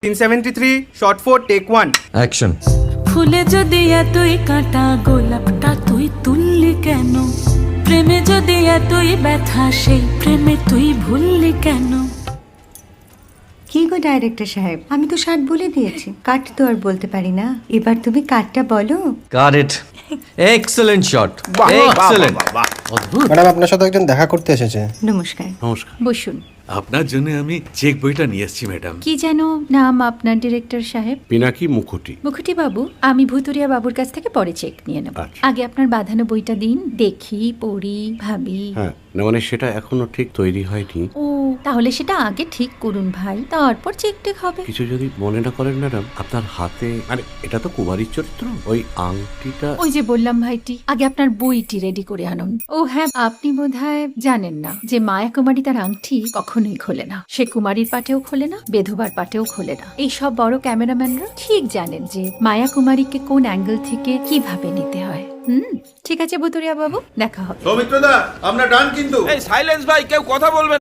373 shot 4 take 1 action. ফুলে যদি এতই কাঁটা গোলাপটা তুই তুললি কেন? প্রেমে যদি এতই ব্যথা সেই প্রেমে তুই ভুললি কেন? কি গো ডাইরেক্টর সাহেব, আমি তো 60 বলে দিয়েছি, কাট তো আর বলতে পারি না, এবার তুমি কাটটা বলো। Got it. Excellent shot, excellent. Madam আপনার সাথে একজন দেখা করতে এসেছে। নমস্কার, নমস্কার। বসুন। আপনার জন্য আমি চেক বইটা নিয়ে এসেছি ম্যাডাম। কি যেন নাম আপনার ডিরেক্টর সাহেব? পিনাকি মুখোটি। মুখুটি বাবু, আমি ভুতুরিয়া বাবুর কাছ থেকে পরে চেক নিয়ে নেব। আচ্ছা। আগে আপনার বাঁধানো বইটা দিন, দেখি, পড়ি, ভাবি। হ্যাঁ, না মানে সেটা এখনো ঠিক তৈরি হয়নি। ও, তাহলে সেটা আগে ঠিক করুন ভাই, তারপর চেক টেক হবে। কিছু যদি মনে না করেন ম্যাডাম, আপনার হাতে মানে এটা তো কুমারীর চরিত্র, ওই আংটিটা। ওই যে বললাম ভাইটি, আগে আপনার বইটি রেডি করে আনুন। ও হ্যাঁ, আপনি বোধহয় জানেন না যে মায়া কুমারী তার আংটি কখনোই খোলে না। সে কুমারীর পাটেও খোলে না, বেধবার পাটেও খোলে না। এই সব বড় ক্যামেরাম্যানরা ঠিক জানেন যে মায়া কুমারীকে কোন অ্যাঙ্গেল থেকে কিভাবে নিতে হয়। ঠিক আছে ভুতুরিয়া বাবু, দেখা হবে। সৌমিত্রদা, আমরা ডান কিন্তু। এই সাইলেন্স ভাই, কেউ কথা বলবে